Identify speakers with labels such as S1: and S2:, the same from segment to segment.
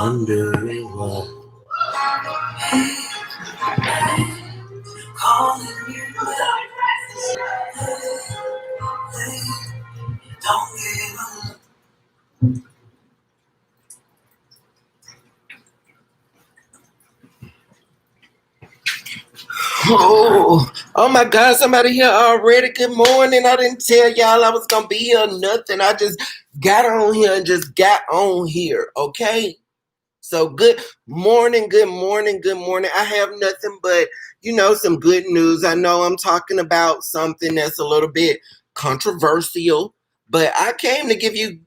S1: Wondering what calling you don't give up. Oh my God, somebody here already. Good morning. I didn't tell y'all I was gonna be here or nothing. I just got on here and just got on here. Okay. So good morning, good morning, good morning. I have nothing but, some good news. I know I'm talking about something that's a little bit controversial, but I came to give you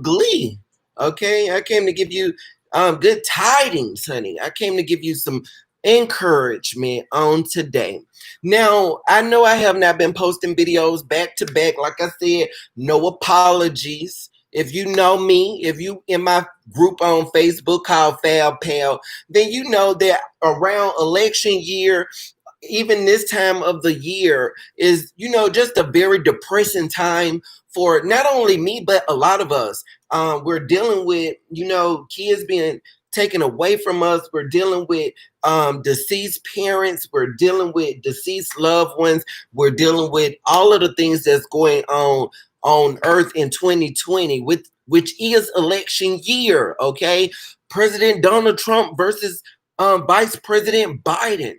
S1: glee. Okay. I came to give you good tidings, honey. I came to give you some encouragement on today. Now, I know I have not been posting videos back to back. Like I said, no apologies. If you know me, if you in my group on Facebook called Fab Pal, then you know that around election year, even this time of the year is, just a very depressing time for not only me, but a lot of us. We're dealing with, kids being taken away from us. We're dealing with deceased parents. We're dealing with deceased loved ones. We're dealing with all of the things that's going on earth in 2020 which is election year. Okay, President Donald Trump versus Vice President Biden.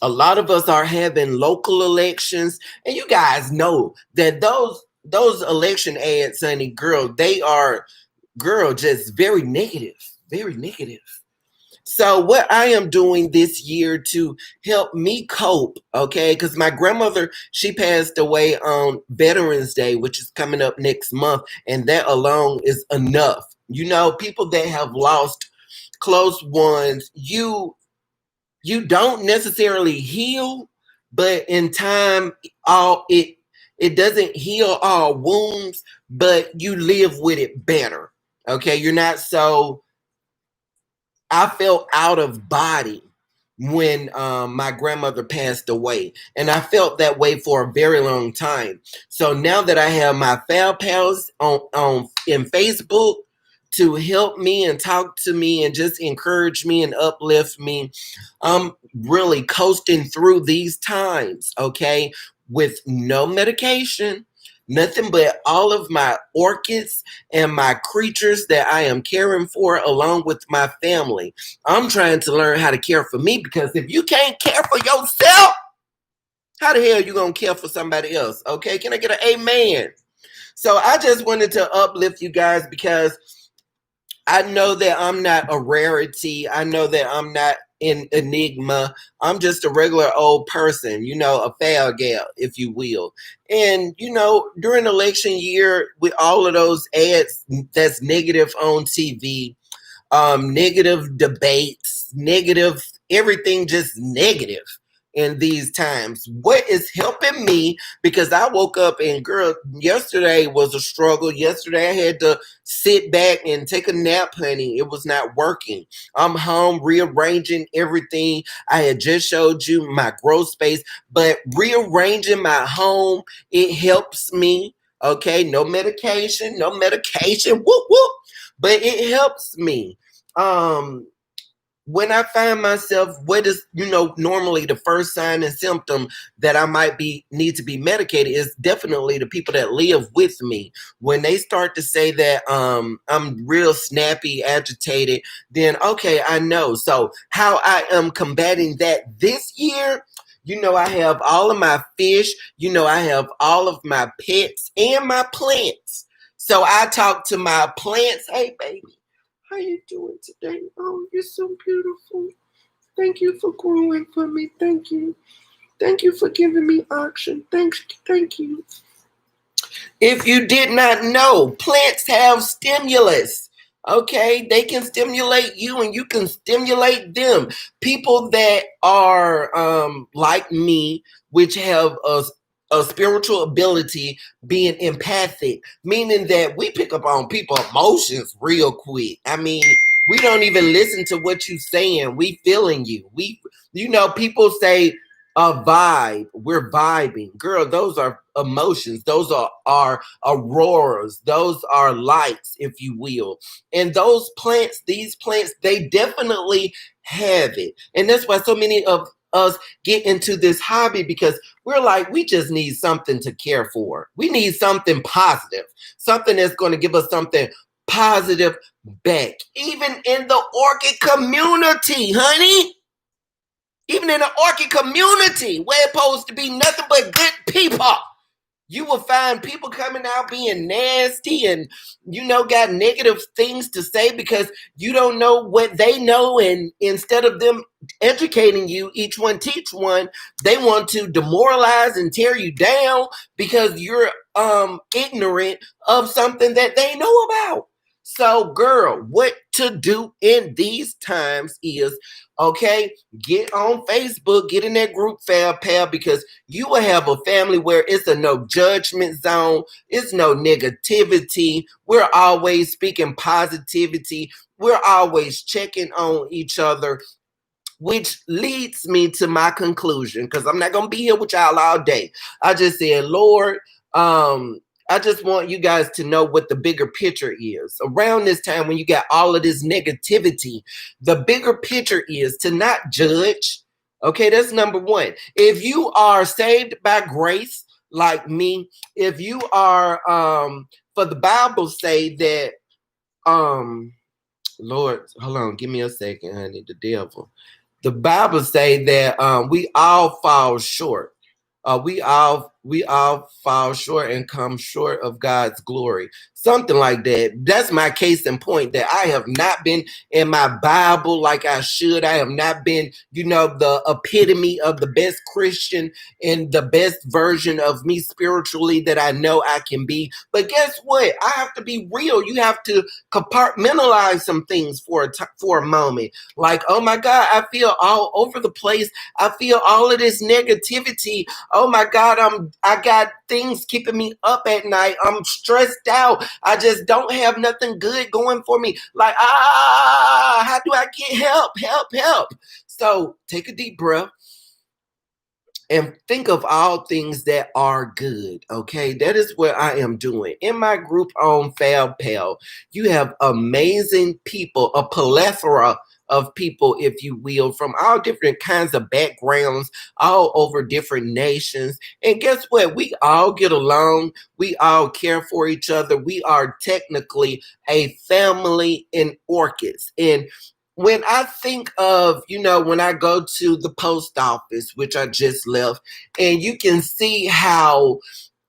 S1: A lot of us are having local elections, and you guys know that those election ads, honey, girl, they are, girl, just very negative, very negative. So what I am doing this year to help me cope, okay, because my grandmother, she passed away on Veterans Day, which is coming up next month, and that alone is enough. People that have lost close ones, you don't necessarily heal, but in time, all it doesn't heal all wounds, but you live with it better. Okay, you're not so. I felt out of body when my grandmother passed away, and I felt that way for a very long time. So now that I have my Fab Pals on in Facebook to help me and talk to me and just encourage me and uplift me, I'm really coasting through these times, okay, with no medication, nothing but all of my orchids and my creatures that I am caring for along with my family. I'm trying to learn how to care for me, because if you can't care for yourself, how the hell are you going to care for somebody else? Okay, can I get an amen? So I just wanted to uplift you guys, because I know that I'm not a rarity. I know that I'm not an enigma. I'm just a regular old person, a fail gal, if you will. And, during election year, with all of those ads that's negative on TV, negative debates, negative, everything just negative in these times. What is helping me? Because I woke up and, girl, yesterday was a struggle. Yesterday I had to sit back and take a nap, honey. It was not working. I'm home rearranging everything. I had just showed you my growth space, but rearranging my home, it helps me. Okay, no medication, no medication. Whoop whoop. But it helps me. When I find myself, what is, normally the first sign and symptom that I might need to be medicated, is definitely the people that live with me. When they start to say that I'm real snappy, agitated, then okay, I know. So how I am combating that this year, I have all of my fish, I have all of my pets and my plants. So I talk to my plants, hey baby, how you doing today? Oh, you're so beautiful. Thank you for growing for me. Thank you. Thank you for giving me oxygen. Thank you. If you did not know, plants have stimulus. Okay, they can stimulate you and you can stimulate them. People that are like me, which have a spiritual ability, being empathic, meaning that we pick up on people's emotions real quick. I mean, we don't even listen to what you're saying. We feeling you. People say a vibe. We're vibing. Girl, those are emotions. Those are auroras. Those are lights, if you will. And those plants, these plants, they definitely have it. And that's why so many of us get into this hobby, because we're like, we just need something to care for. We need something positive, something that's going to give us something positive back. Even in the orchid community, honey. Even in the orchid community, where it's supposed to be nothing but good people, you will find people coming out being nasty and, got negative things to say because you don't know what they know. And instead of them educating you, each one teach one, they want to demoralize and tear you down because you're ignorant of something that they know about. So, girl, what to do in these times is, okay, get on Facebook, get in that group Fab Pal, because you will have a family where it's a no judgment zone, it's no negativity. We're always speaking positivity. We're always checking on each other, which leads me to my conclusion, because I'm not going to be here with y'all all day. I just said, Lord, I just want you guys to know what the bigger picture is. Around this time when you got all of this negativity, the bigger picture is to not judge. Okay, that's number one. If you are saved by grace, like me, if you are, for the Bible say that, Lord, hold on, give me a second, honey, the devil. The Bible say that we all fall short. We all fall short and come short of God's glory. Something like that. That's my case in point, that I have not been in my Bible like I should. I have not been, the epitome of the best Christian and the best version of me spiritually that I know I can be. But guess what? I have to be real. You have to compartmentalize some things for a moment. Like, oh my God, I feel all over the place. I feel all of this negativity. Oh my God, I got things keeping me up at night. I'm stressed out. I just don't have nothing good going for me. Like, how do I get help? Help. So take a deep breath and think of all things that are good. Okay, that is what I am doing in my group on Fab Pal. You have amazing people, a plethora of people, if you will, from all different kinds of backgrounds, all over different nations. And guess what? We all get along. We all care for each other. We are technically a family in orchids. And when I think of, when I go to the post office, which I just left, and you can see how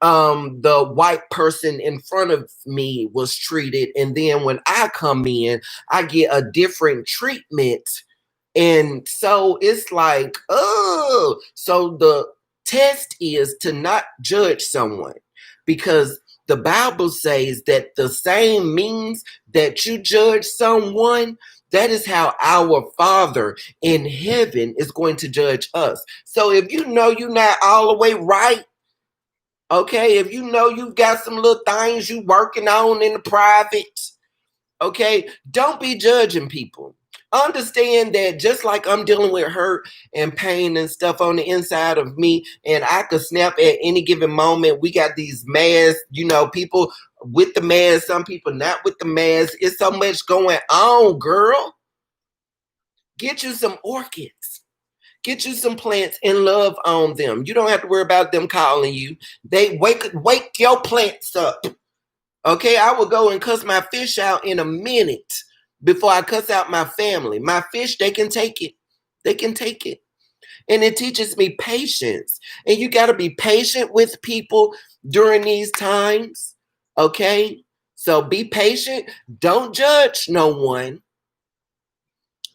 S1: the white person in front of me was treated, and then when I come in, I get a different treatment. And so it's like, oh, so the test is to not judge someone, because the Bible says that the same means that you judge someone, that is how our Father in heaven is going to judge us. So if you know you're not all the way right, okay, if you know you've got some little things you working on in the private, okay, don't be judging people. Understand that just like I'm dealing with hurt and pain and stuff on the inside of me, and I could snap at any given moment. We got these masks, people with the mask, some people not with the mask. It's so much going on, girl. Get you some orchids. Get you some plants and love on them. You don't have to worry about them calling you. They wake your plants up. Okay, I will go and cuss my fish out in a minute before I cuss out my family. My fish, they can take it. They can take it. And it teaches me patience. And you got to be patient with people during these times. Okay? So be patient. Don't judge no one.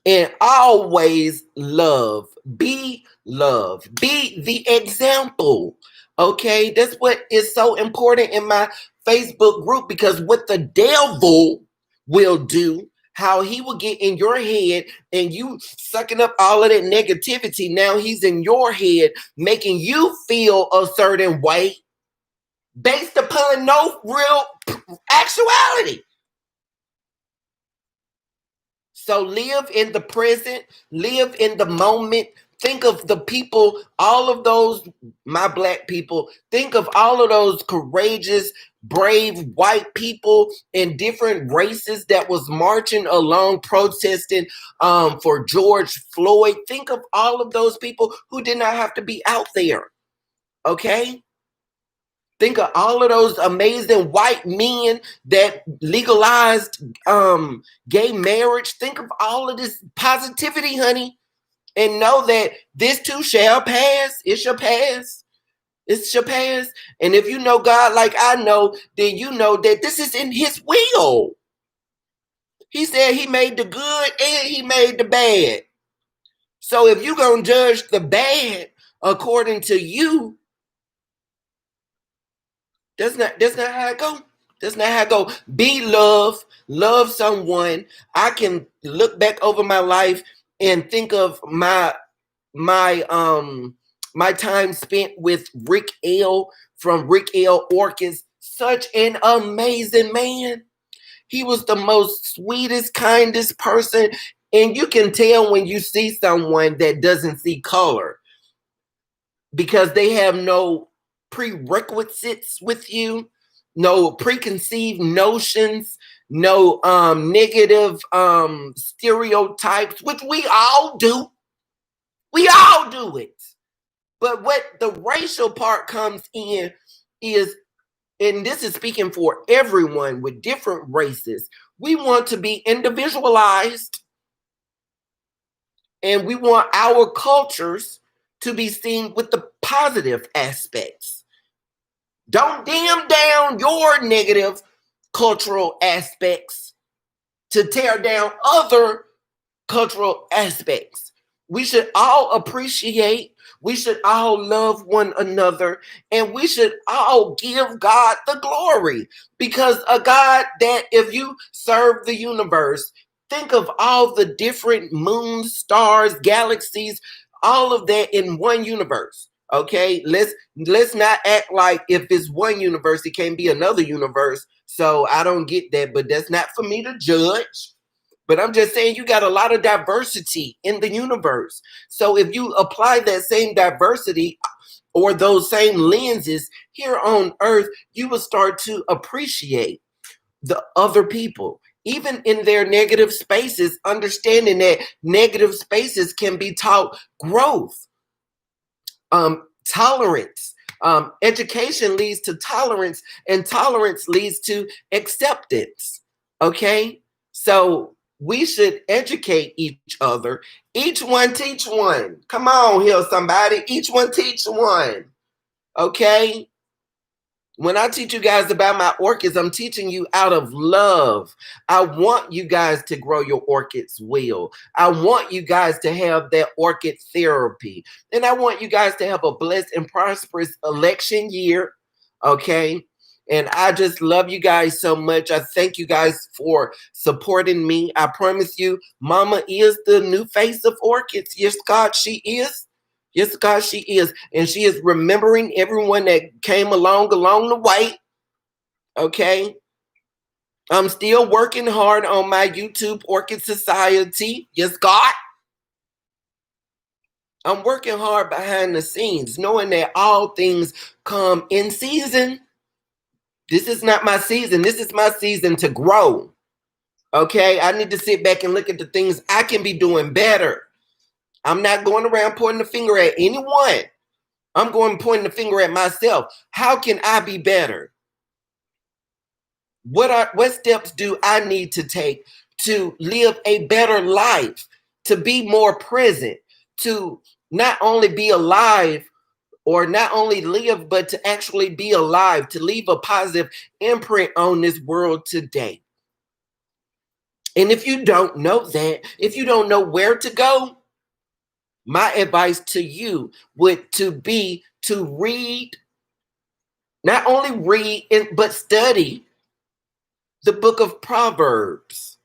S1: And always love. Be love. Be the example. Okay? That's what is so important in my Facebook group, because what the devil will do, how he will get in your head and you sucking up all of that negativity. Now he's in your head, making you feel a certain way based upon no real actuality. So live in the present, live in the moment, Think of the people, all of those, my black people, think of all of those courageous, brave white people in different races that was marching along, protesting for George Floyd. Think of all of those people who did not have to be out there, okay? Think of all of those amazing white men that legalized gay marriage. Think of all of this positivity, honey, and know that this too shall pass. It shall pass. It shall pass. And if you know God like I know, then you know that this is in his will. He said he made the good and he made the bad. So if you're going to judge the bad according to you, that's not how it go. That's not how it go. Be love, love someone. I can look back over my life and think of my time spent with Rick L from Rick L Orchids. Such an amazing man. He was the most sweetest, kindest person. And you can tell when you see someone that doesn't see color because they have no prerequisites with you, no preconceived notions, no negative stereotypes, which we all do. We all do it. But what the racial part comes in is, and this is speaking for everyone with different races, we want to be individualized and we want our cultures to be seen with the positive aspects. Don't dim down your negative cultural aspects to tear down other cultural aspects. We should all appreciate, we should all love one another, and we should all give God the glory. Because a God that, if you serve the universe, think of all the different moons, stars, galaxies, all of that in one universe. Okay, let's not act like if it's one universe, it can't be another universe. So I don't get that, but that's not for me to judge. But I'm just saying you got a lot of diversity in the universe. So if you apply that same diversity or those same lenses here on earth, you will start to appreciate the other people, even in their negative spaces, understanding that negative spaces can be taught growth, tolerance. Education leads to tolerance, and tolerance leads to acceptance. Okay? So we should educate each other. Each one teach one. Come on here, somebody. Each one teach one. Okay? When I teach you guys about my orchids, I'm teaching you out of love. I want you guys to grow your orchids well. I want you guys to have that orchid therapy. And I want you guys to have a blessed and prosperous election year. Okay? And I just love you guys so much. I thank you guys for supporting me. I promise you, Mama is the new face of orchids. Yes, God, she is. Yes, God, she is. And she is remembering everyone that came along the way. Okay. I'm still working hard on my YouTube Orchid Society. Yes, God. I'm working hard behind the scenes, knowing that all things come in season. This is not my season. This is my season to grow. Okay. I need to sit back and look at the things I can be doing better. I'm not going around pointing the finger at anyone. I'm going pointing the finger at myself. How can I be better? What steps do I need to take to live a better life, to be more present, to not only be alive or not only live, but to actually be alive, to leave a positive imprint on this world today? And if you don't know that, if you don't know where to go, my advice to you would to be to read, not only read, but study the book of Proverbs.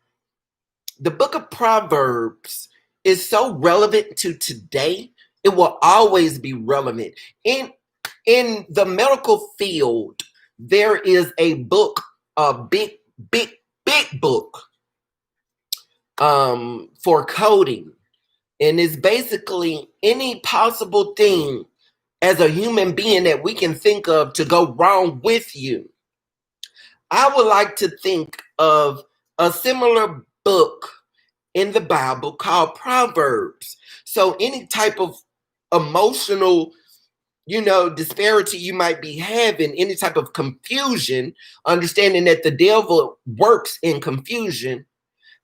S1: The book of Proverbs is so relevant to today. It will always be relevant. In the medical field, there is a book, a big book for coding. And it's basically any possible thing as a human being that we can think of to go wrong with you. I would like to think of a similar book in the Bible called Proverbs. So any type of emotional, disparity you might be having, any type of confusion, understanding that the devil works in confusion,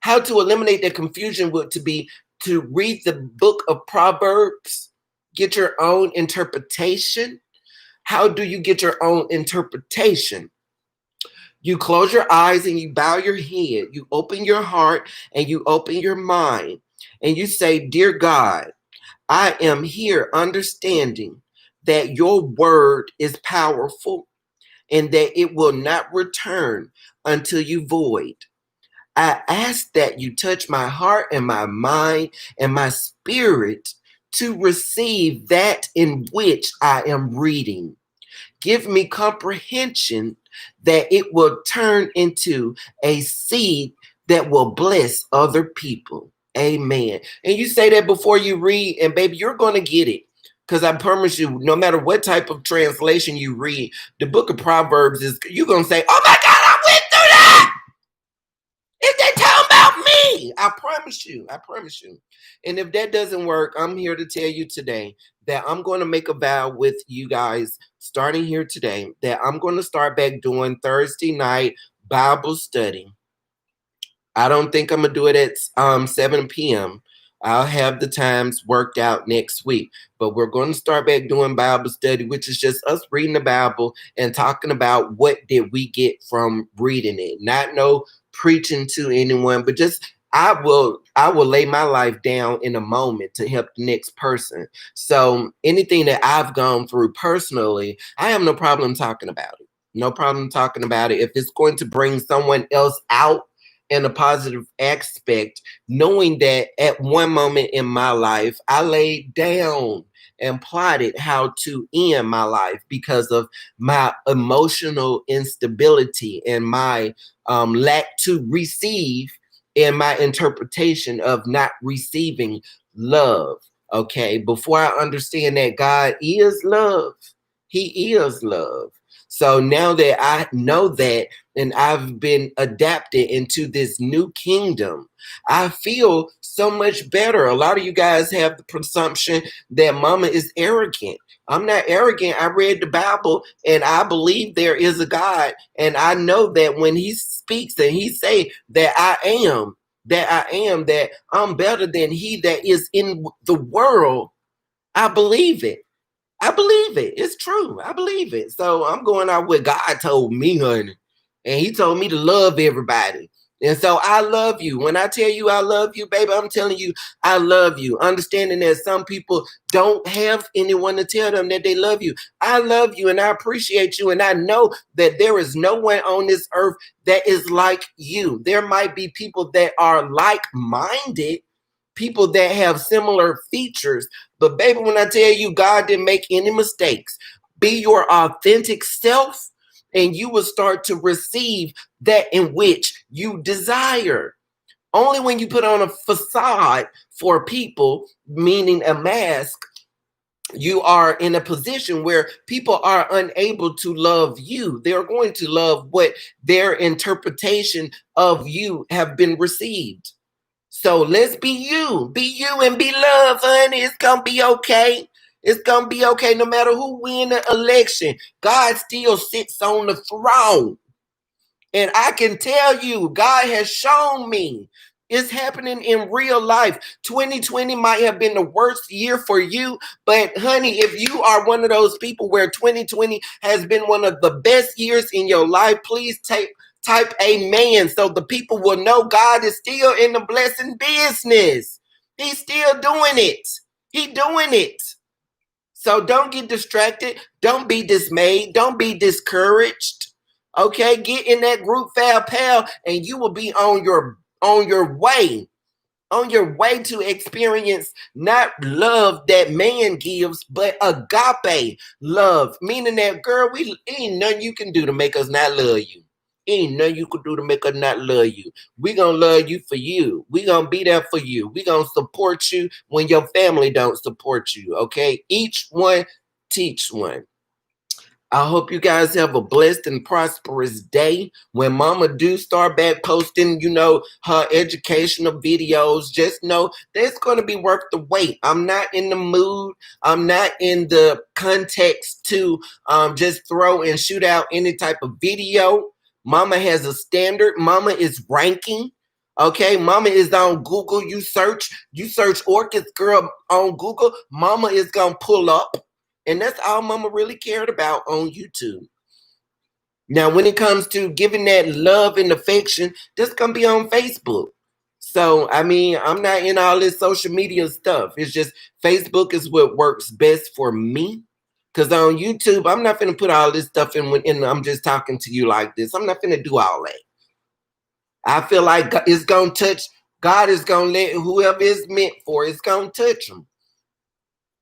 S1: how to eliminate that confusion would to be to read the book of Proverbs, get your own interpretation. How do you get your own interpretation? You close your eyes and you bow your head. You open your heart and you open your mind. And you say, Dear God, I am here understanding that your word is powerful and that it will not return until you void. I ask that you touch my heart and my mind and my spirit to receive that in which I am reading. Give me comprehension that it will turn into a seed that will bless other people. Amen. And you say that before you read, and baby, you're going to get it. Because I promise you, no matter what type of translation you read, the book of Proverbs you're going to say, oh my God, I went through that. Is they talking about me? I promise you. I promise you. And if that doesn't work, I'm here to tell you today that I'm going to make a vow with you guys starting here today that I'm going to start back doing Thursday night Bible study. I don't think I'm going to do it at 7 p.m. I'll have the times worked out next week. But we're going to start back doing Bible study, which is just us reading the Bible and talking about what did we get from reading it. Not no preaching to anyone, but just I will lay my life down in a moment to help the next person. So anything that I've gone through personally, I have no problem talking about it. No problem talking about it. If it's going to bring someone else out in a positive aspect, knowing that at one moment in my life, I laid down and plotted how to end my life because of my emotional instability and my lack to receive in my interpretation of not receiving love. Okay, before I understand that God is love, He is love. So now that I know that and I've been adapted into this new kingdom, I feel so much better. A lot of you guys have the presumption that mama is arrogant. I'm not arrogant. I read the Bible and I believe there is a God. And I know that when he speaks and he say that that I'm better than he that is in the world, I believe it. I believe it. It's true. I believe it. So I'm going out what God told me, honey. And he told me to love everybody. And so I love you. When I tell you I love you, baby, I'm telling you I love you. Understanding that some people don't have anyone to tell them that they love you. I love you and I appreciate you. And I know that there is no one on this earth that is like you. There might be people that are like-minded, people that have similar features. But baby, when I tell you God didn't make any mistakes, be your authentic self and you will start to receive that in which you desire. Only when you put on a facade for people, meaning a mask, you are in a position where people are unable to love you. They're going to love what their interpretation of you have been received. So let's be you and be love, honey. It's going to be okay. It's going to be okay no matter who win the election. God still sits on the throne. And I can tell you, God has shown me it's happening in real life. 2020 might have been the worst year for you, but honey, if you are one of those people where 2020 has been one of the best years in your life, please type amen so the people will know God is still in the blessing business. He's still doing it. He's doing it. So don't get distracted. Don't be dismayed. Don't be discouraged. Okay, get in that group fab pal and you will be on your way. On your way to experience not love that man gives, but agape love. Meaning that, girl, we ain't nothing you can do to make us not love you. Ain't nothing you could do to make us not love you. We gonna love you for you. We gonna be there for you. We gonna support you when your family don't support you. Okay, each one teach one. I hope you guys have a blessed and prosperous day. When Mama do start back posting, her educational videos, just know that's going to be worth the wait. I'm not in the mood. I'm not in the context to just throw and shoot out any type of video. Mama has a standard. Mama is ranking. Okay, Mama is on Google. You search Orchids Girl on Google. Mama is gonna pull up. And that's all Mama really cared about on YouTube. Now, when it comes to giving that love and affection, that's going to be on Facebook. So, I mean, I'm not in all this social media stuff. It's just Facebook is what works best for me. Because on YouTube, I'm not going to put all this stuff in when I'm just talking to you like this. I'm not going to do all that. I feel like it's going to touch, God is going to let whoever it's meant for, it's going to touch them.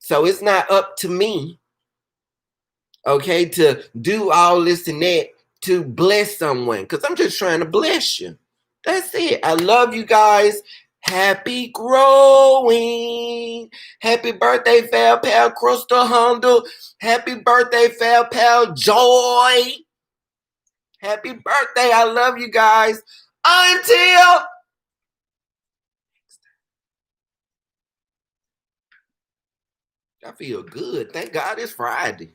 S1: So it's not up to me, okay, to do all this and that to bless someone, because I'm just trying to bless you. That's it. I love you guys. Happy growing. Happy birthday, Fal Pal Crystal Honda. Happy birthday, Fal Pal Joy. Happy birthday. I love you guys. Until I feel good. Thank God it's Friday.